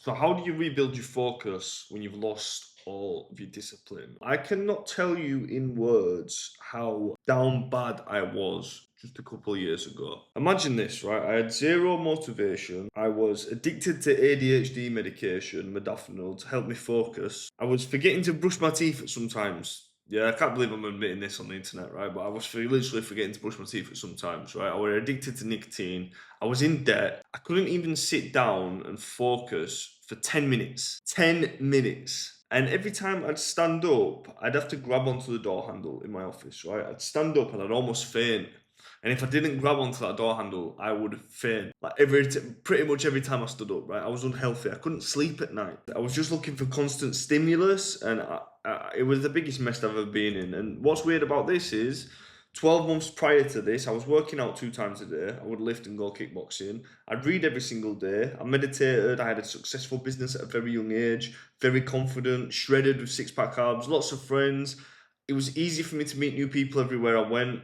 So, how do you rebuild your focus when you've lost all of your discipline? I cannot tell you in words how down bad I was just a couple of years ago. Imagine this, right? I had zero motivation. I was addicted to ADHD medication, modafinil, to help me focus. I was forgetting to brush my teeth at sometimes. Yeah, I can't believe I'm admitting this on the internet, right? But I was literally forgetting to brush my teeth at sometimes, right? I was addicted to nicotine. I was in debt. I couldn't even sit down and focus for 10 minutes. 10 minutes. And every time I'd stand up, I'd have to grab onto the door handle in my office, right? I'd stand up and I'd almost faint. And if I didn't grab onto that door handle, I would faint. Like pretty much every time I stood up, right? I was unhealthy. I couldn't sleep at night. I was just looking for constant stimulus, and it was the biggest mess I've ever been in. And what's weird about this is 12 months prior to this, I was working out 2 times a day. I would lift and go kickboxing. I'd read every single day. I meditated. I had a successful business at a very young age, very confident, shredded with six-pack abs, lots of friends. It was easy for me to meet new people everywhere I went.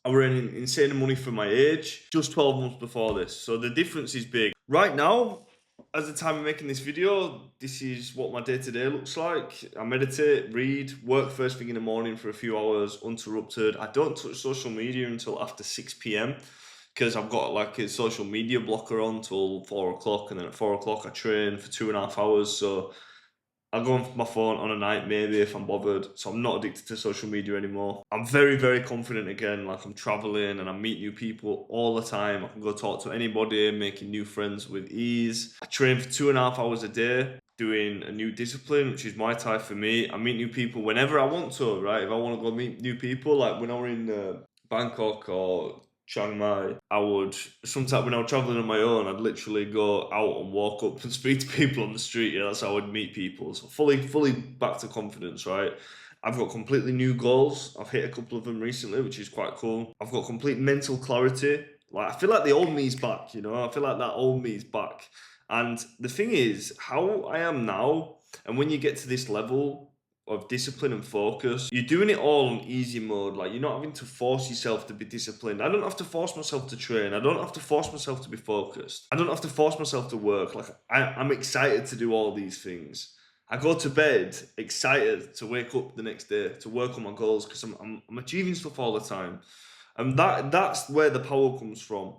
I were earning insane money for my age just 12 months before this. So the difference is big. Right now, as the time of making this video, this is what my day-to-day looks like. I meditate, read, work first thing in the morning for a few hours, uninterrupted. I don't touch social media until after 6 p.m. because I've got like a social media blocker on till 4 o'clock, and then at 4 o'clock I train for 2.5 hours. So I'll go on my phone on a night maybe if I'm bothered. So I'm not addicted to social media anymore. I'm very, very confident again. Like I'm traveling and I meet new people all the time. I can go talk to anybody, making new friends with ease. I train for 2.5 hours a day doing a new discipline, which is Muay Thai for me. I meet new people whenever I want to, right? If I want to go meet new people, like when I were in Bangkok or Chiang Mai, I would sometimes when I was traveling on my own, I'd literally go out and walk up and speak to people on the street. Yeah, that's how I'd meet people. So fully back to confidence, right? I've got completely new goals. I've hit a couple of them recently, which is quite cool. I've got complete mental clarity. Like I feel like the old me's back, you know. I feel like that old me's back. And the thing is, how I am now, and when you get to this level of discipline and focus. You're doing it all on easy mode. Like you're not having to force yourself to be disciplined. I don't have to force myself to train. I don't have to force myself to be focused. I don't have to force myself to work. Like I'm excited to do all these things. I go to bed excited to wake up the next day to work on my goals because I'm achieving stuff all the time, and that's where the power comes from.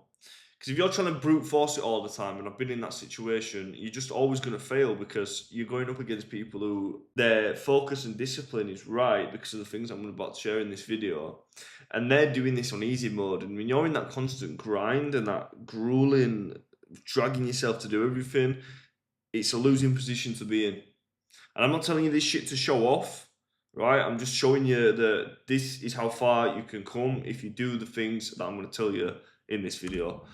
Because if you're trying to brute force it all the time, and I've been in that situation, you're just always going to fail because you're going up against people who their focus and discipline is right because of the things I'm about to share in this video. And they're doing this on easy mode. And when you're in that constant grind and that grueling, dragging yourself to do everything, it's a losing position to be in. And I'm not telling you this shit to show off, right? I'm just showing you that this is how far you can come if you do the things that I'm going to tell you in this video.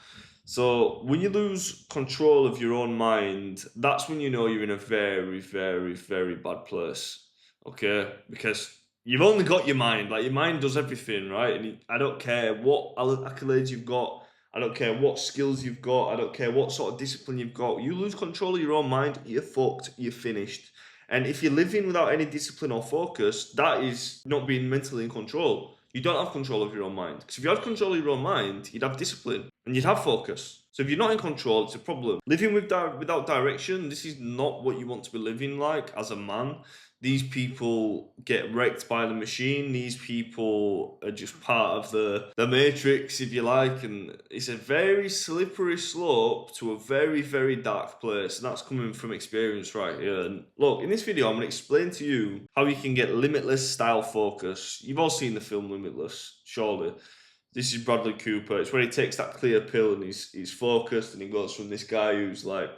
So when you lose control of your own mind, that's when you know you're in a very, very, very bad place. Okay? Because you've only got your mind. Like your mind does everything, right? And I don't care what accolades you've got. I don't care what skills you've got. I don't care what sort of discipline you've got. You lose control of your own mind, you're fucked. You're finished. And if you're living without any discipline or focus, that is not being mentally in control. You don't have control of your own mind. Because if you had control of your own mind, you'd have discipline and you'd have focus. So if you're not in control, it's a problem. Living without direction, this is not what you want to be living like as a man. These people get wrecked by the machine. These people are just part of the matrix, if you like, and it's a very slippery slope to a very, very dark place, and that's coming from experience right here. And look, in this video, I'm going to explain to you how you can get limitless style focus. You've all seen the film Limitless, surely. This is Bradley Cooper. It's where he takes that clear pill and he's focused, and he goes from this guy who's like,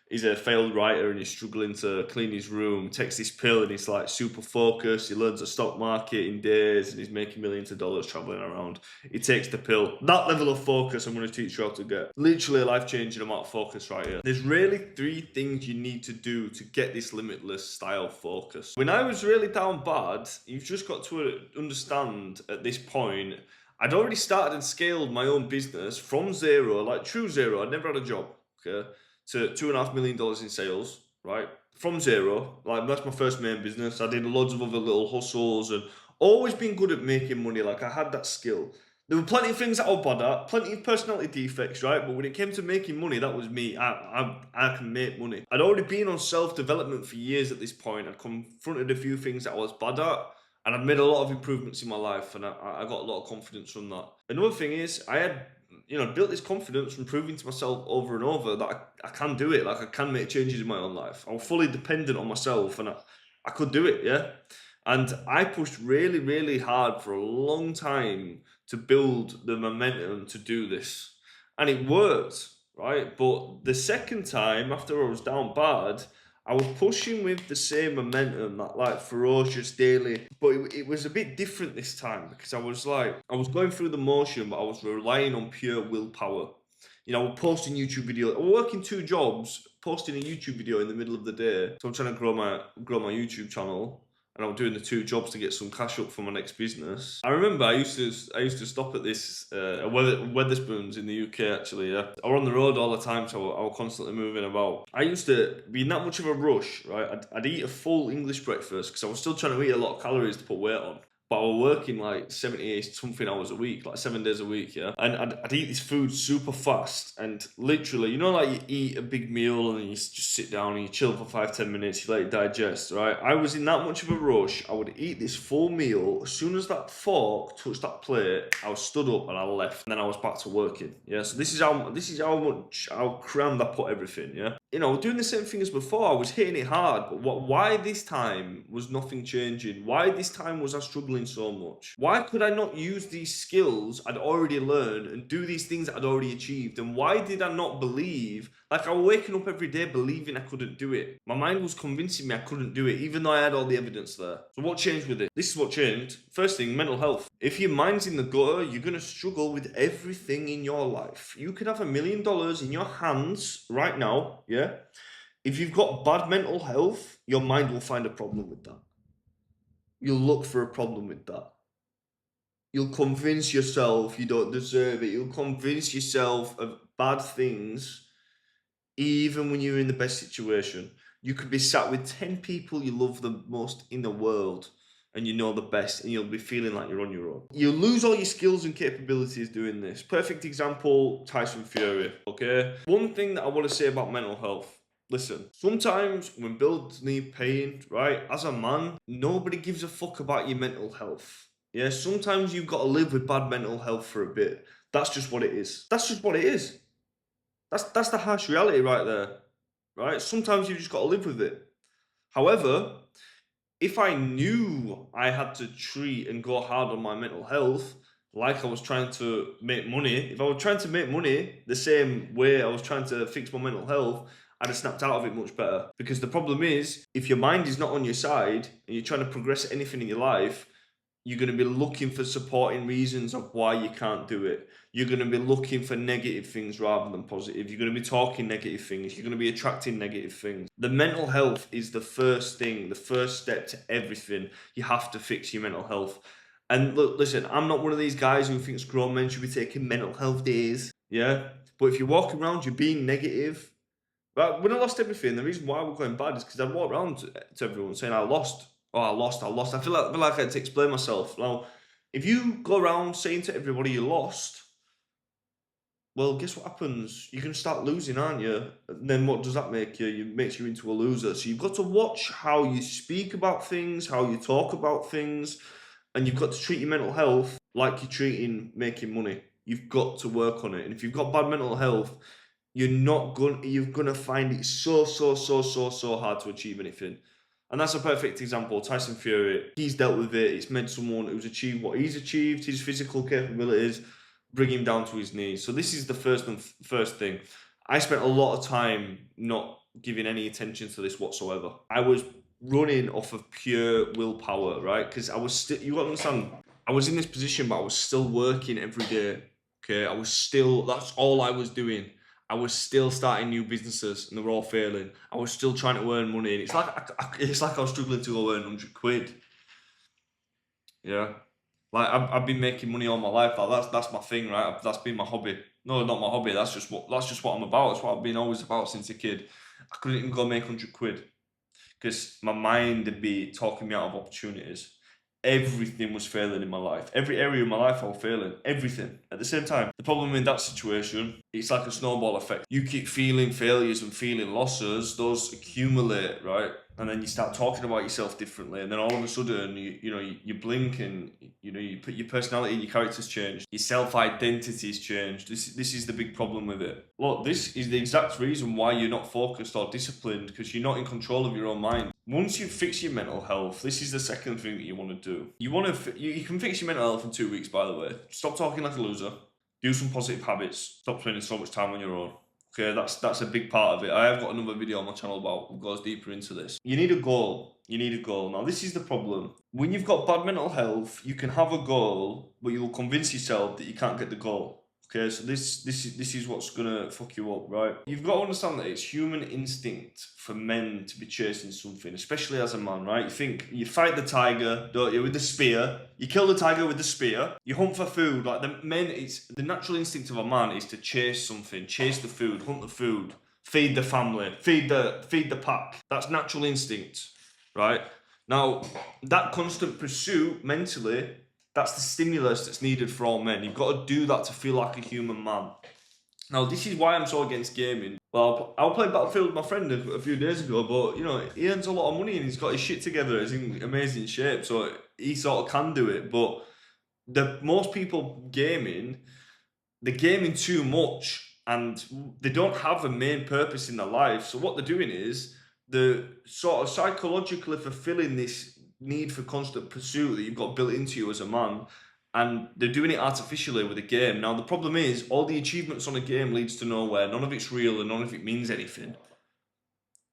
he's a failed writer and he's struggling to clean his room, takes this pill and he's like super focused. He learns the stock market in days and he's making millions of dollars traveling around. He takes the pill. That level of focus I'm going to teach you how to get. Literally a life-changing amount of focus right here. There's really 3 things you need to do to get this limitless style focus. When I was really down bad, you've just got to understand at this point, I'd already started and scaled my own business from zero, like true zero. I'd never had a job, okay? To $2.5 million in sales, right? From zero. Like that's my first main business. I did loads of other little hustles and always been good at making money. Like I had that skill. There were plenty of things that I was bad at, plenty of personality defects, right? But when it came to making money, that was me. I can make money. I'd already been on self-development for years at this point. I'd confronted a few things that I was bad at, and I'd made a lot of improvements in my life, and I got a lot of confidence from that. Another thing is, I had, built this confidence from proving to myself over and over that I can do it. Like, I can make changes in my own life. I was fully dependent on myself, and I could do it, yeah? And I pushed really, really hard for a long time to build the momentum to do this. And it worked, right? But the second time, after I was down bad, I was pushing with the same momentum, that like ferocious daily, but it was a bit different this time because I was going through the motion, but I was relying on pure willpower. I was posting YouTube videos. I was working two jobs, posting a YouTube video in the middle of the day. So I'm trying to grow my YouTube channel, and I was doing the two jobs to get some cash up for my next business. I remember I used to stop at this Wetherspoons in the UK actually. Yeah, I was on the road all the time, so I was constantly moving about. I used to be in that much of a rush, right? I'd eat a full English breakfast because I was still trying to eat a lot of calories to put weight on. But I was working like 78 something hours a week, like 7 days a week, yeah? And I'd eat this food super fast, and literally, like you eat a big meal and you just sit down and you chill for 5-10 minutes, you let it digest, right? I was in that much of a rush. I would eat this full meal. As soon as that fork touched that plate, I was stood up and I left, and then I was back to working, yeah? So this is how crammed I put everything, yeah? Doing the same thing as before. I was hitting it hard, but why this time was nothing changing? Why this time was I struggling so much? Why could I not use these skills I'd already learned and do these things that I'd already achieved? And why did I not believe? Like, I was waking up every day believing I couldn't do it. My mind was convincing me I couldn't do it, even though I had all the evidence there. So what changed with it? This is what changed. First thing, mental health. If your mind's in the gutter, you're going to struggle with everything in your life. You could have $1 million in your hands right now, yeah? If you've got bad mental health, your mind will find a problem with that. You'll look for a problem with that. You'll convince yourself you don't deserve it. You'll convince yourself of bad things, even when you're in the best situation. You could be sat with 10 people you love the most in the world, and you know the best, and you'll be feeling like you're on your own. You'll lose all your skills and capabilities doing this. Perfect example, Tyson Fury, okay? One thing that I want to say about mental health. Listen, sometimes when bills need paying, right, as a man, nobody gives a fuck about your mental health. Yeah, sometimes you've got to live with bad mental health for a bit. That's just what it is. That's just what it is. That's the harsh reality right there, right? Sometimes you've just got to live with it. However, if I knew I had to treat and go hard on my mental health, like I was trying to make money, if I was trying to make money the same way I was trying to fix my mental health, I'd have snapped out of it much better. Because the problem is, if your mind is not on your side and you're trying to progress anything in your life, you're going to be looking for supporting reasons of why you can't do it. You're going to be looking for negative things rather than positive. You're going to be talking negative things. You're going to be attracting negative things. The mental health is the first thing, the first step to everything. You have to fix your mental health. And look, listen, I'm not one of these guys who thinks grown men should be taking mental health days. Yeah? But if you're walking around, you're being negative. Right? When I lost everything, the reason why we're going bad is because I'd walk around to everyone saying, I lost. Oh, I lost. I feel like I had to explain myself. Now, if you go around saying to everybody you lost, well, guess what happens? You're going to start losing, aren't you? And then what does that make you? It makes you into a loser. So you've got to watch how you speak about things, how you talk about things, and you've got to treat your mental health like you're treating making money. You've got to work on it. And if you've got bad mental health, you're gonna find it so hard to achieve anything. And that's a perfect example. Tyson Fury, he's dealt with it. It's made someone who's achieved what he's achieved, his physical capabilities, bring him down to his knees. So this is the first thing. I spent a lot of time not giving any attention to this whatsoever. I was running off of pure willpower, right? Because I was still, you got to understand, I was in this position, but I was still working every day. Okay, that's all I was doing. I was still starting new businesses and they were all failing. I was still trying to earn money, and it's like I was struggling to go earn 100 quid. Yeah, like I've been making money all my life. Like that's my thing, right? That's been my hobby. No, not my hobby. That's just what I'm about. That's what I've been always about since a kid. I couldn't even go make 100 quid because my mind would be talking me out of opportunities. everything was failing in my life. Every area of my life I was failing. Everything. At the same time, the problem in that situation, it's like a snowball effect. You keep feeling failures and feeling losses, those accumulate, right? And then you start talking about yourself differently, and then all of a sudden, you blink, and you put your personality, your character's changed, your self-identity's changed. This is the big problem with it. Look, this is the exact reason why you're not focused or disciplined, because you're not in control of your own mind. Once you fix your mental health, this is the second thing that you want to do. You can fix your mental health in 2 weeks, by the way. Stop talking like a loser. Do some positive habits. Stop spending so much time on your own. Okay, that's a big part of it. I have got another video on my channel about goes deeper into this. You need a goal. You need a goal. Now, this is the problem. When you've got bad mental health, you can have a goal, but you'll convince yourself that you can't get the goal. Okay, so this is what's gonna fuck you up, right? You've got to understand that it's human instinct for men to be chasing something, especially as a man, right? You think you fight the tiger, don't you, with the spear? You kill the tiger with the spear. You hunt for food. Like it's the natural instinct of a man is to chase something, chase the food, hunt the food, feed the family, feed the pack. That's natural instinct, right? Now, that constant pursuit mentally, that's the stimulus that's needed for all men. You've got to do that to feel like a human man. Now, this is why I'm so against gaming. Well, I played Battlefield with my friend a few days ago, but, he earns a lot of money and he's got his shit together. He's in amazing shape, so he sort of can do it. But most people gaming, they're gaming too much and they don't have a main purpose in their life. So what they're doing is they're sort of psychologically fulfilling this need for constant pursuit that you've got built into you as a man, and they're doing it artificially with a game. Now, the problem is all the achievements on a game leads to nowhere. None of it's real and none of it means anything.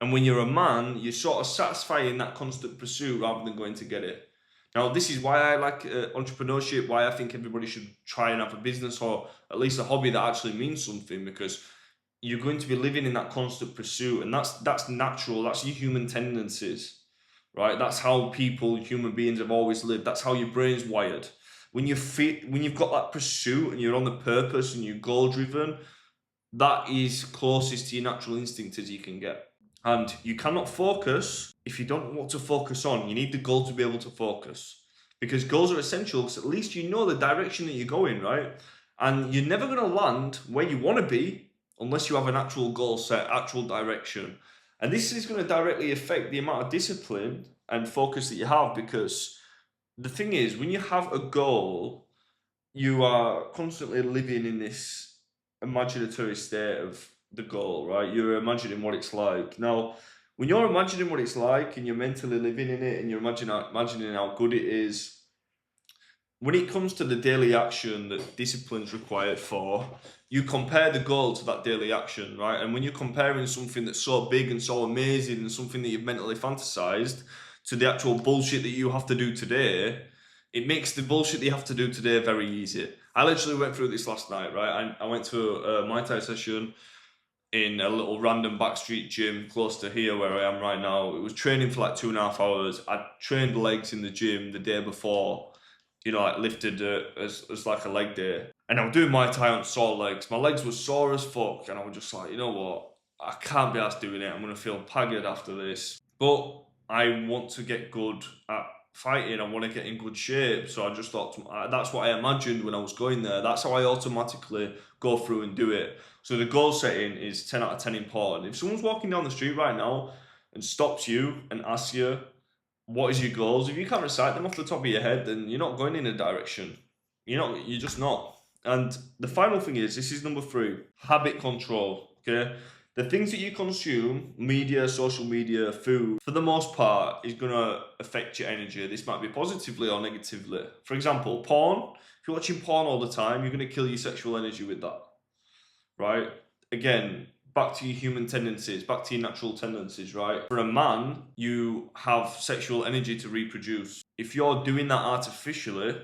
And when you're a man, you're sort of satisfying that constant pursuit rather than going to get it. Now, this is why I like entrepreneurship, why I think everybody should try and have a business or at least a hobby that actually means something, because you're going to be living in that constant pursuit, and that's natural. That's your human tendencies. Right, that's how human beings have always lived. That's how your brain's wired. When you've got that pursuit and you're on the purpose and you're goal driven, that is closest to your natural instinct as you can get. And you cannot focus if you don't know what to focus on. You need the goal to be able to focus, because goals are essential, because at least you know the direction that you're going, right? And you're never going to land where you want to be unless you have an actual goal set, actual direction. And this is going to directly affect the amount of discipline and focus that you have, because the thing is, when you have a goal, you are constantly living in this imaginatory state of the goal, right? You're imagining what it's like. Now, when you're imagining what it's like and you're mentally living in it and you're imagining how good it is, when it comes to the daily action that discipline's required for, you compare the goal to that daily action, right? And when you're comparing something that's so big and so amazing and something that you've mentally fantasized to the actual bullshit that you have to do today, it makes the bullshit that you have to do today very easy. I literally went through this last night, right? I went to a Muay Thai session in a little random backstreet gym close to here where I am right now. It was training for like 2.5 hours. I trained legs in the gym the day before, like lifted as like a leg day. And I was doing Muay Thai on sore legs. My legs were sore as fuck, and I was just like, you know what? I can't be asked doing it. I'm going to feel haggard after this. But I want to get good at fighting. I want to get in good shape. So I just thought, that's what I imagined when I was going there. That's how I automatically go through and do it. So the goal setting is 10 out of 10 important. If someone's walking down the street right now and stops you and asks you, what is your goals? If you can't recite them off the top of your head, then you're not going in a direction. You're just not. And the final thing is, this is number 3, habit control, okay? The things that you consume, media, social media, food, for the most part, is going to affect your energy. This might be positively or negatively. For example, porn. If you're watching porn all the time, you're going to kill your sexual energy with that, right? Again, back to your human tendencies, back to your natural tendencies, right? For a man, you have sexual energy to reproduce. If you're doing that artificially,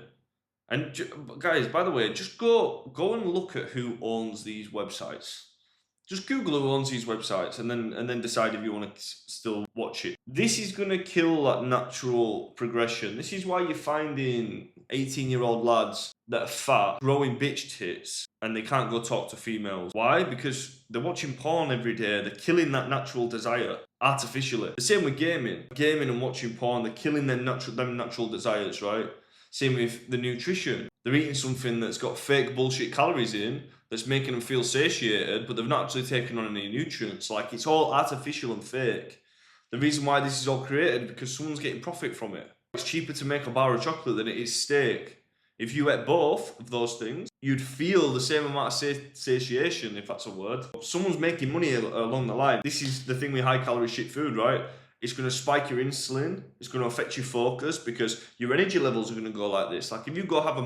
and guys, by the way, just go and look at who owns these websites. Just Google who owns these websites and then decide if you want to still watch it. This is going to kill that natural progression. This is why you're finding 18-year-old lads that are fat, growing bitch tits, and they can't go talk to females. Why? Because they're watching porn every day. They're killing that natural desire. artificially. The same with gaming and watching porn. They're killing them natural desires, right? Same with the nutrition. They're eating something that's got fake bullshit calories in, that's making them feel satiated, but they've not actually taken on any nutrients. Like, it's all artificial and fake. The reason why this is all created is because someone's getting profit from it. It's cheaper to make a bar of chocolate than it is steak. If you ate both of those things, you'd feel the same amount of satiation, if that's a word. Someone's making money along the line. This is the thing with high calorie shit food, right? It's going to spike your insulin. It's going to affect your focus because your energy levels are going to go like this. Like, if you go have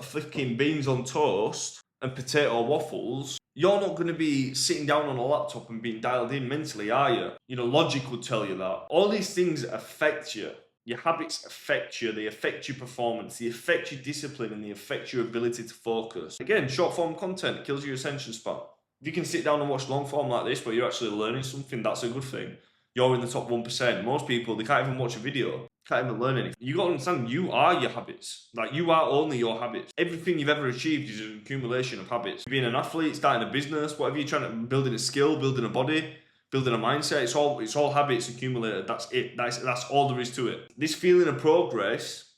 freaking beans on toast and potato waffles, you're not going to be sitting down on a laptop and being dialed in mentally, are you? You know, logic would tell you that. All these things affect you. Your habits affect you, they affect your performance, they affect your discipline, and they affect your ability to focus. Again, short form content kills your attention span. If you can sit down and watch long form like this, but you're actually learning something, that's a good thing. You're in the top 1%. Most people, they can't even watch a video, can't even learn anything. You got to understand, you are your habits. Like, you are only your habits. Everything you've ever achieved is an accumulation of habits. Being an athlete, starting a business, whatever you're trying to, building a skill, building a body, building a mindset, it's all habits accumulated. That's it. That's all there is to it. This feeling of progress,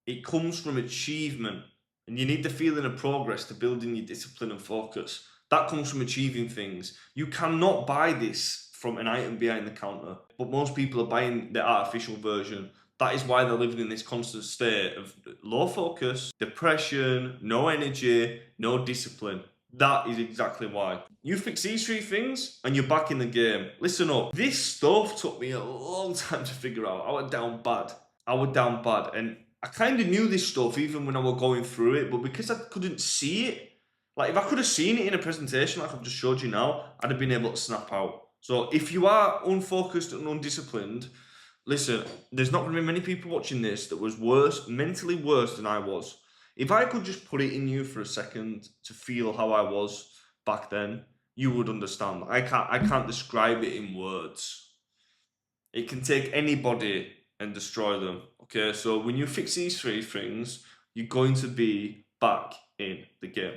it comes from achievement. And you need the feeling of progress to build in your discipline and focus. That comes from achieving things. You cannot buy this from an item behind the counter. But most people are buying the artificial version. That is why they're living in this constant state of low focus, depression, no energy, no discipline. That is exactly why. You fix these three things and you're back in the game. Listen up. This stuff took me a long time to figure out. I was down bad. And I kind of knew this stuff even when I was going through it, but because I couldn't see it, like, if I could have seen it in a presentation like I've just showed you now, I'd have been able to snap out. So if you are unfocused and undisciplined, listen, there's not going to be many people watching this that was mentally worse than I was. If I could just put it in you for a second to feel how I was back then, you would understand. I can't describe it in words. It can take anybody and destroy them. Okay, so when you fix these three things, you're going to be back in the game.